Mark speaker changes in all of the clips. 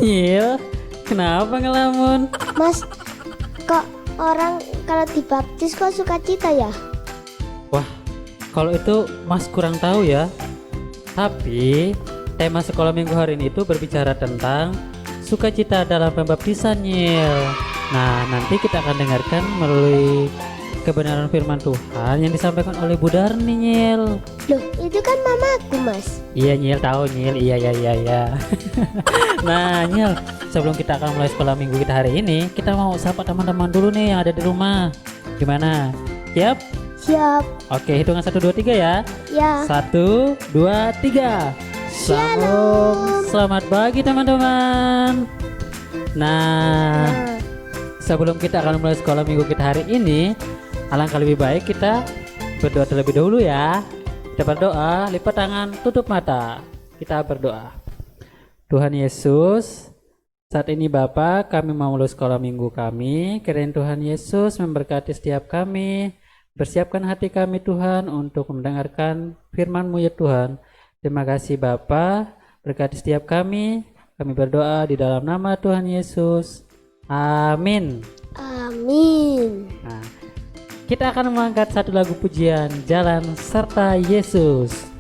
Speaker 1: Nyil, kenapa ngelamun?
Speaker 2: Mas, kok orang kalau dibaptis kok sukacita ya?
Speaker 1: Wah, kalau itu Mas kurang tahu ya. Tapi tema sekolah minggu hari ini itu berbicara tentang sukacita dalam pembaptisan, Nyil. Nah, nanti kita akan dengarkan melalui kebenaran firman Tuhan yang disampaikan oleh Bu Darni, Nyil.
Speaker 2: Loh, itu kan mamaku, Mas.
Speaker 1: Iya, Nyil, tahu, Nyil. Iya. Nah, Nyil, sebelum kita akan mulai sekolah minggu kita hari ini, kita mau sapa teman-teman dulu nih yang ada di rumah. Gimana? Siap?
Speaker 2: Siap.
Speaker 1: Oke, hitungan 1, 2, 3 ya.
Speaker 2: Ya.
Speaker 1: 1, 2, 3.
Speaker 2: Shalom.
Speaker 1: Selamat pagi teman-teman. Nah, sebelum kita akan mulai sekolah minggu kita hari ini, alangkah lebih baik kita berdoa terlebih dahulu ya. Kita berdoa, lipat tangan, tutup mata. Kita berdoa. Tuhan Yesus, saat ini Bapa, kami mau mulai sekolah minggu kami. Kiranya Tuhan Yesus memberkati setiap kami. Bersiapkan hati kami Tuhan untuk mendengarkan firman-Mu ya Tuhan. Terima kasih Bapa, berkati setiap kami. Kami berdoa di dalam nama Tuhan Yesus. Amin.
Speaker 2: Amin.
Speaker 1: Nah, kita akan mengangkat satu lagu pujian, Jalan Serta Yesus.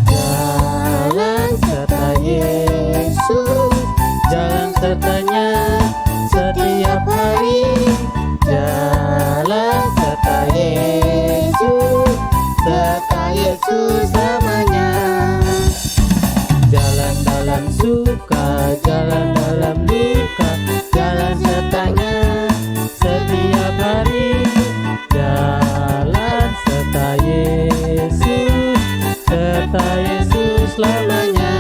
Speaker 1: Jalan serta Yesus, jalan sertanya setiap hari. Jalan serta Yesus namanya. Jalan dalam suka, jalan dalam duka, jalan sertanya setiap hari. Jalan serta Yesus lamanya.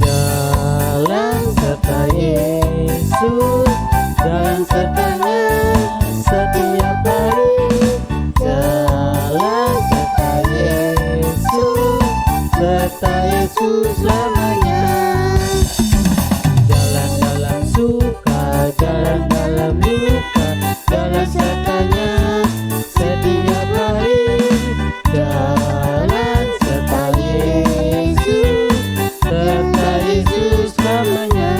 Speaker 1: Jalan serta Yesus, jalan sertanya setiap hari. Jalan serta Yesus lamanya. Jalan dalam suka, jalan dalam duka, jalan sertanya setiap hari. Jalan serta Yesus namanya.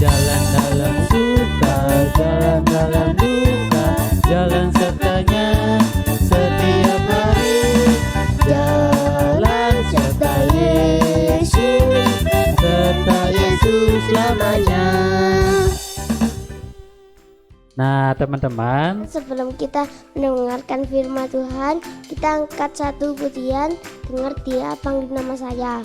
Speaker 1: Jalan dalam suka, jalan dalam duka, jalan sertanya setiap hari. Jalan serta Yesus lamanya. Nah teman-teman,
Speaker 2: Sebelum kita mendengarkan firman Tuhan, kita angkat satu pujian, dengar Dia panggil nama saya.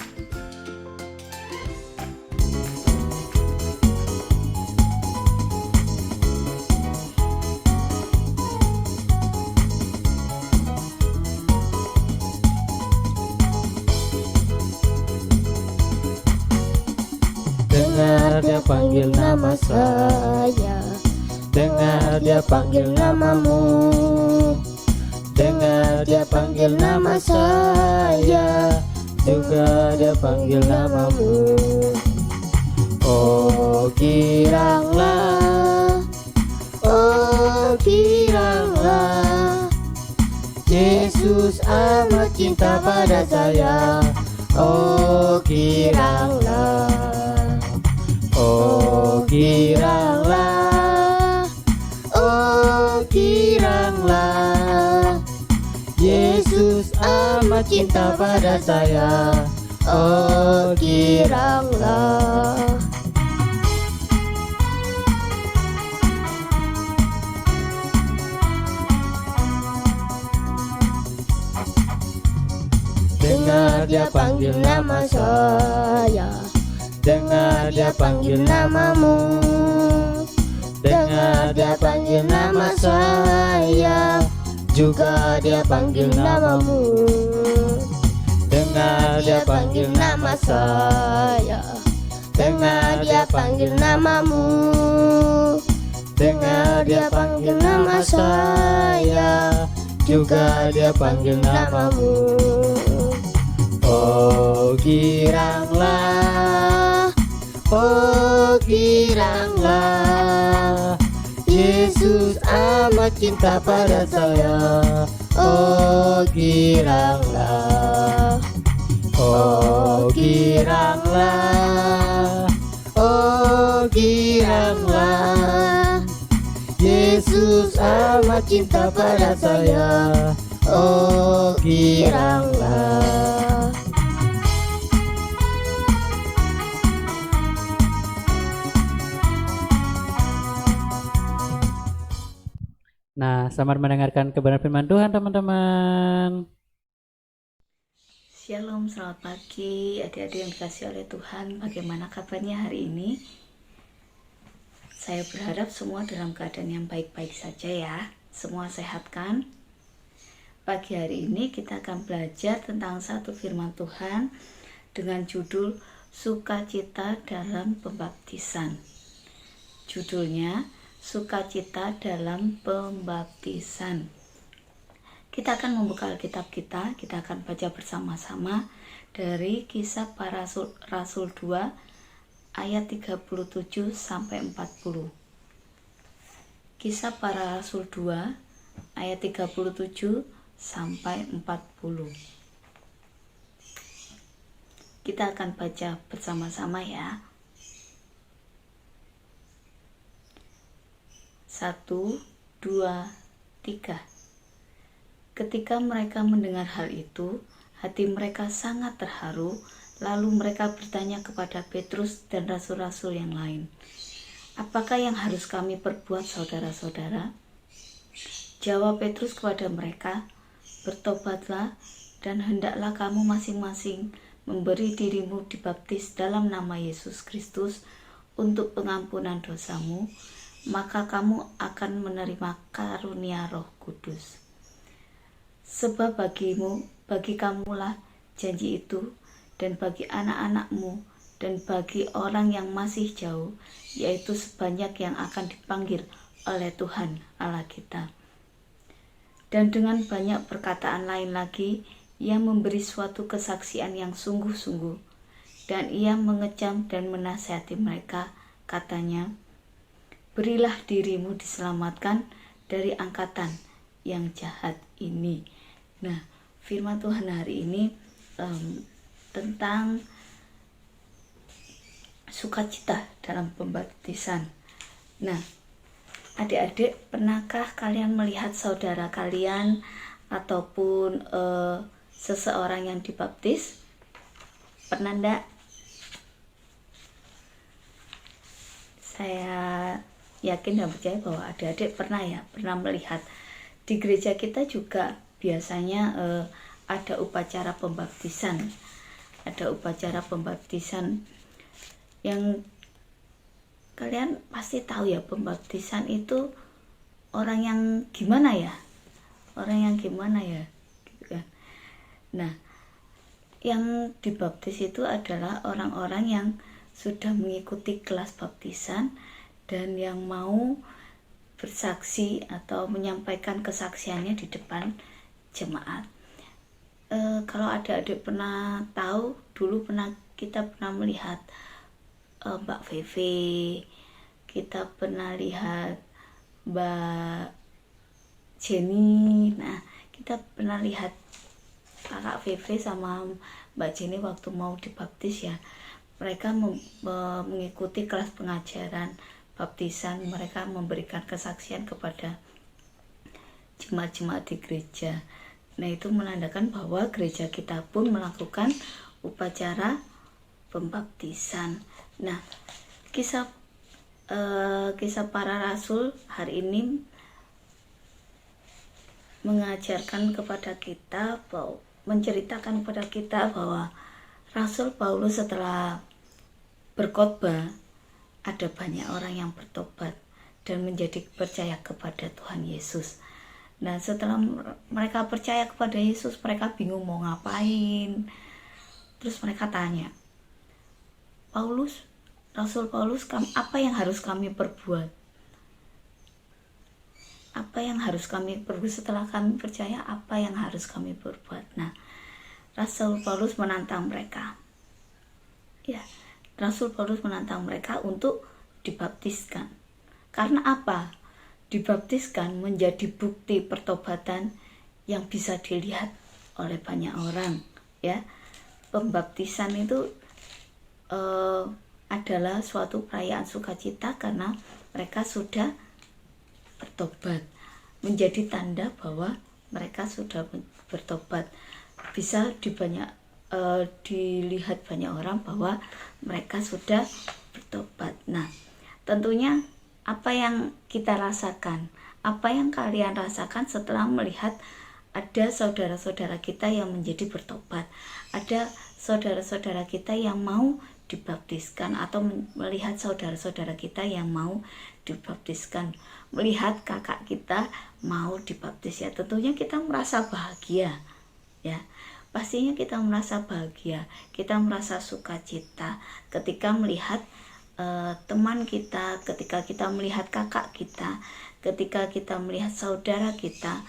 Speaker 1: dengar dia panggil nama saya, dengar dia panggil namamu, dengar dia panggil nama saya, juga dia panggil namamu. Oh giranglah, Yesus amat cinta pada saya. Oh giranglah, oh giranglah, Yesus amat cinta pada saya. Oh giranglah. Dengar dia panggil nama saya, dengar dia panggil namamu,
Speaker 2: Dengar dia panggil nama saya, juga dia panggil namamu. Dengar dia panggil nama saya, dengar dia panggil namamu. Dengar dia panggil nama saya, juga dia panggil namamu. Oh giranglah, oh giranglah, Yesus amat cinta pada saya. Oh giranglah, oh giranglah, oh giranglah, Yesus amat cinta pada saya. Oh giranglah.
Speaker 1: Nah, selamat mendengarkan kebenaran firman Tuhan teman-teman.
Speaker 3: Shalom, selamat pagi adik-adik yang dikasih oleh Tuhan. Bagaimana kabarnya hari ini? Saya berharap semua dalam keadaan yang baik-baik saja ya. Semua sehat kan? Pagi hari ini kita akan belajar tentang satu firman Tuhan dengan judul Sukacita dalam Pembaptisan. Judulnya Sukacita dalam Pembaptisan. Kita akan membuka Alkitab kita akan baca bersama-sama dari Kisah Para Rasul 2 ayat 37 sampai 40. Kisah Para Rasul 2 ayat 37 sampai 40. Kita akan baca bersama-sama ya. 1, 2, 3. Ketika mereka mendengar hal itu, hati mereka sangat terharu, lalu mereka bertanya kepada Petrus dan rasul-rasul yang lain, "Apakah yang harus kami perbuat, saudara-saudara?" Jawab Petrus kepada mereka, "Bertobatlah dan hendaklah kamu masing-masing memberi dirimu dibaptis dalam nama Yesus Kristus untuk pengampunan dosamu, maka kamu akan menerima karunia Roh Kudus. Sebab bagi kamulah janji itu, dan bagi anak-anakmu, dan bagi orang yang masih jauh, yaitu sebanyak yang akan dipanggil oleh Tuhan Allah kita." Dan dengan banyak perkataan lain lagi, ia memberi suatu kesaksian yang sungguh-sungguh, dan ia mengecam dan menasihati mereka, katanya, "Berilah dirimu diselamatkan dari angkatan yang jahat ini." Nah, firman Tuhan hari ini tentang sukacita dalam pembaptisan. Nah, adik-adik, pernahkah kalian melihat saudara kalian ataupun seseorang yang dibaptis? Pernah enggak? Saya yakin dan percaya bahwa adik-adik pernah melihat. Di gereja kita juga biasanya ada upacara pembaptisan. Ada upacara pembaptisan yang kalian pasti tahu ya, pembaptisan itu orang yang gimana ya? Orang yang gimana ya? Gitu kan. Nah, yang dibaptis itu adalah orang-orang yang sudah mengikuti kelas baptisan dan yang mau bersaksi atau menyampaikan kesaksiannya di depan jemaat. Kalau adik-adik pernah tahu, dulu kita pernah melihat Mbak Feve, kita pernah lihat Mbak Jenny. Nah, kita pernah lihat Kakak Feve sama Mbak Jenny waktu mau dibaptis ya. Mereka mengikuti kelas pengajaran baptisan, mereka memberikan kesaksian kepada jemaat-jemaat di gereja. Nah, itu menandakan bahwa gereja kita pun melakukan upacara pembaptisan. Nah, kisah para rasul hari ini mengajarkan kepada kita, menceritakan kepada kita bahwa Rasul Paulus setelah berkhotbah, ada banyak orang yang bertobat dan menjadi percaya kepada Tuhan Yesus. Nah, setelah mereka percaya kepada Yesus, mereka bingung mau ngapain. Terus mereka tanya, Rasul Paulus, apa yang harus kami perbuat? Apa yang harus kami perbuat setelah kami percaya? Apa yang harus kami perbuat? Nah, Rasul Paulus menantang mereka. Ya, Rasul Paulus menantang mereka untuk dibaptiskan. Karena apa? Dibaptiskan menjadi bukti pertobatan yang bisa dilihat oleh banyak orang. Ya, pembaptisan itu adalah suatu perayaan sukacita karena mereka sudah bertobat, menjadi tanda bahwa mereka sudah bertobat. Bisa dilihat banyak orang bahwa mereka sudah bertobat. Nah, tentunya apa yang kita rasakan, apa yang kalian rasakan setelah melihat ada saudara-saudara kita yang menjadi bertobat, ada saudara-saudara kita yang mau dibaptiskan, atau melihat saudara-saudara kita yang mau dibaptiskan, melihat kakak kita mau dibaptis, ya tentunya kita merasa bahagia, ya pastinya kita merasa bahagia, kita merasa sukacita ketika melihat teman kita, ketika kita melihat kakak kita, ketika kita melihat saudara kita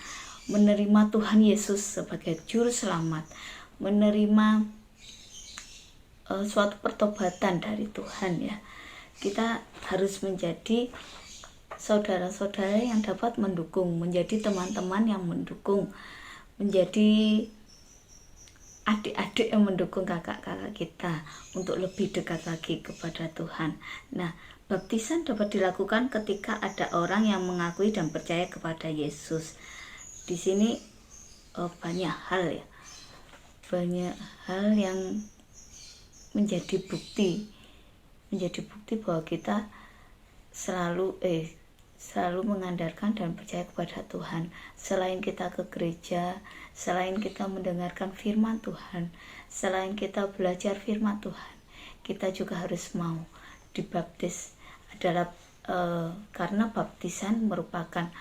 Speaker 3: menerima Tuhan Yesus sebagai juru selamat, menerima suatu pertobatan dari Tuhan. Ya, kita harus menjadi saudara-saudara yang dapat mendukung, menjadi teman-teman yang mendukung, menjadi adik-adik yang mendukung kakak-kakak kita untuk lebih dekat lagi kepada Tuhan. Nah, baptisan dapat dilakukan ketika ada orang yang mengakui dan percaya kepada Yesus. Di sini banyak hal yang menjadi bukti bahwa kita selalu mengandalkan dan percaya kepada Tuhan. Selain kita ke gereja, selain kita mendengarkan firman Tuhan, selain kita belajar firman Tuhan, kita juga harus mau dibaptis. Karena baptisan merupakan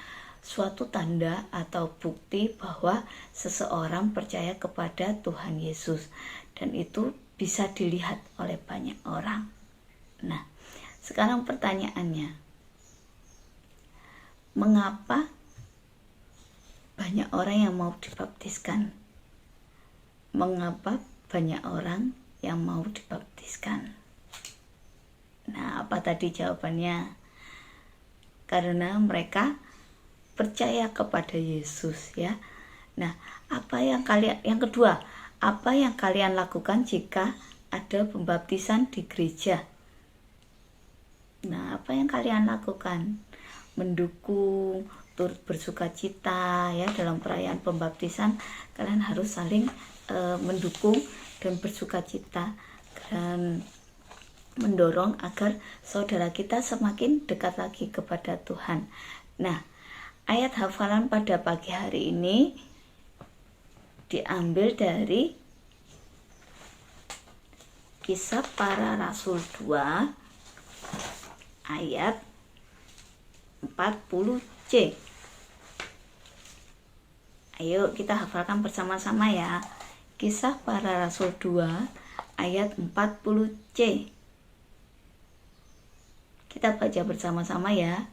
Speaker 3: suatu tanda atau bukti bahwa seseorang percaya kepada Tuhan Yesus, dan itu bisa dilihat oleh banyak orang. Nah, sekarang pertanyaannya, mengapa banyak orang yang mau dibaptiskan? Mengapa banyak orang yang mau dibaptiskan? Nah, apa tadi jawabannya? Karena mereka percaya kepada Yesus, ya. Nah, yang kedua, apa yang kalian lakukan jika ada pembaptisan di gereja? Nah, apa yang kalian lakukan? Mendukung, turut bersukacita, ya, dalam perayaan pembaptisan kalian harus saling mendukung dan bersukacita dan mendorong agar saudara kita semakin dekat lagi kepada Tuhan. Nah, ayat hafalan pada pagi hari ini diambil dari Kisah Para Rasul 2 ayat 40C. Ayo kita hafalkan bersama-sama ya. Kisah Para Rasul 2 ayat 40C. Kita baca bersama-sama ya.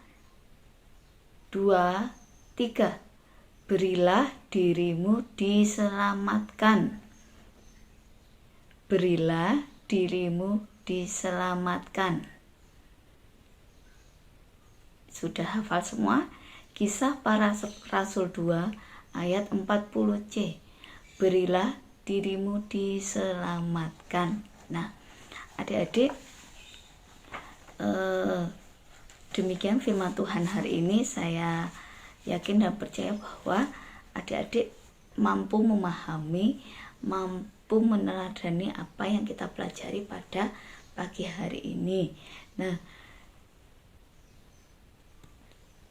Speaker 3: 2, 3. Berilah dirimu diselamatkan. Berilah dirimu diselamatkan. Sudah hafal semua? Kisah Para Rasul 2 ayat 40C. Berilah dirimu diselamatkan. Nah, adik-adik, demikian firman Tuhan hari ini. Saya yakin dan percaya bahwa adik-adik mampu memahami, mampu meneladani apa yang kita pelajari pada pagi hari ini. Nah,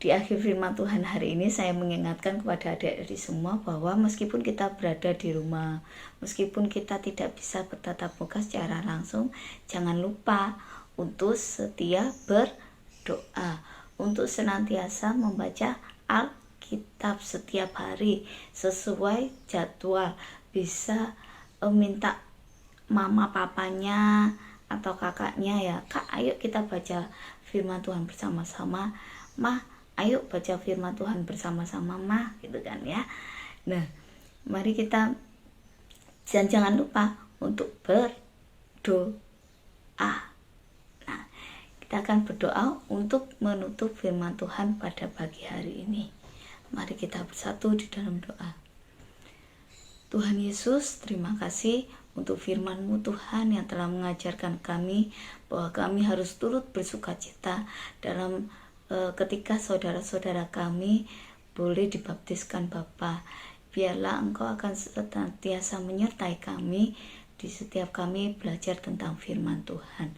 Speaker 3: di akhir firman Tuhan hari ini saya mengingatkan kepada adik-adik semua bahwa meskipun kita berada di rumah, meskipun kita tidak bisa bertatap muka secara langsung, jangan lupa untuk setia berdoa, untuk senantiasa membaca Alkitab setiap hari sesuai jadwal. Bisa minta mama papanya atau kakaknya ya, Kak ayo kita baca firman Tuhan bersama-sama, Mah ayo baca firman Tuhan bersama-sama Mah, gitu kan ya. Nah mari kita jangan lupa untuk berdoa. Nah kita akan berdoa untuk menutup firman Tuhan pada pagi hari ini. Mari kita bersatu di dalam doa. Tuhan Yesus, terima kasih untuk firman-Mu Tuhan yang telah mengajarkan kami bahwa kami harus turut bersukacita dalam ketika saudara-saudara kami boleh dibaptiskan Bapa. Biarlah Engkau akan senantiasa menyertai kami di setiap kami belajar tentang firman Tuhan.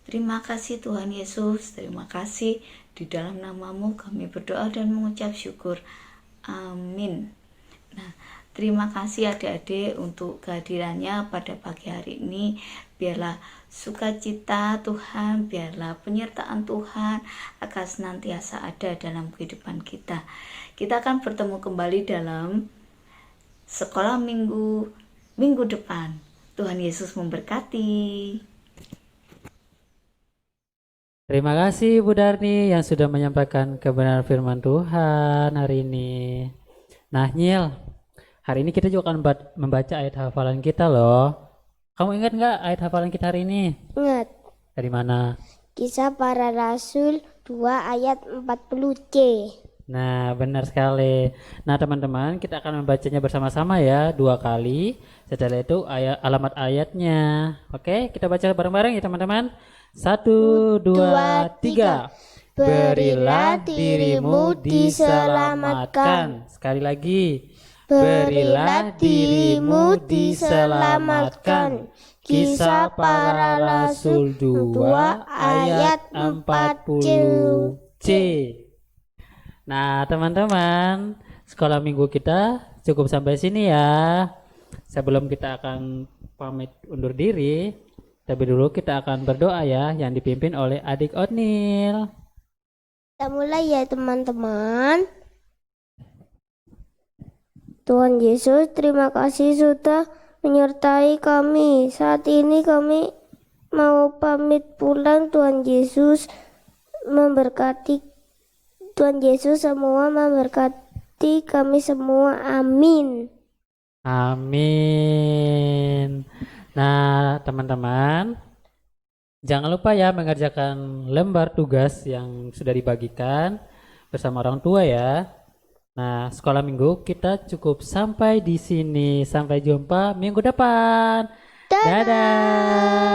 Speaker 3: Terima kasih Tuhan Yesus, terima kasih, di dalam nama-Mu kami berdoa dan mengucap syukur. Amin. Nah, terima kasih adik-adik untuk kehadirannya pada pagi hari ini. Biarlah sukacita Tuhan, biarlah penyertaan Tuhan akan senantiasa ada dalam kehidupan kita. Kita akan bertemu kembali dalam sekolah minggu depan. Tuhan Yesus memberkati.
Speaker 1: Terima kasih Bu Darni yang sudah menyampaikan kebenaran firman Tuhan hari ini. Nah Nyil, hari ini kita juga akan membaca ayat hafalan kita loh. Kamu ingat nggak ayat hafalan kita hari ini?
Speaker 2: Ingat.
Speaker 1: Dari mana?
Speaker 2: Kisah Para Rasul 2 ayat 40C.
Speaker 1: Nah benar sekali. Nah teman-teman, kita akan membacanya bersama-sama ya 2 kali. Setelah itu alamat ayatnya. Oke, kita baca bareng-bareng ya teman-teman. 1, 2, 3. Berilah dirimu diselamatkan. Sekali lagi. Berilah dirimu diselamatkan. Kisah Para Rasul 2 ayat 40C. Nah teman-teman, sekolah minggu kita cukup sampai sini ya. Sebelum kita akan pamit undur diri, tapi dulu kita akan berdoa ya, yang dipimpin oleh adik Otnil.
Speaker 2: Kita mulai ya teman-teman. Tuhan Yesus, terima kasih sudah menyertai kami. Saat ini kami mau pamit pulang. Tuhan Yesus memberkati. Tuhan Yesus semua memberkati kami semua. Amin.
Speaker 1: Amin. Nah teman-teman, jangan lupa ya mengerjakan lembar tugas yang sudah dibagikan bersama orang tua ya. Nah, sekolah minggu kita cukup sampai di sini. Sampai jumpa minggu depan. Dadah.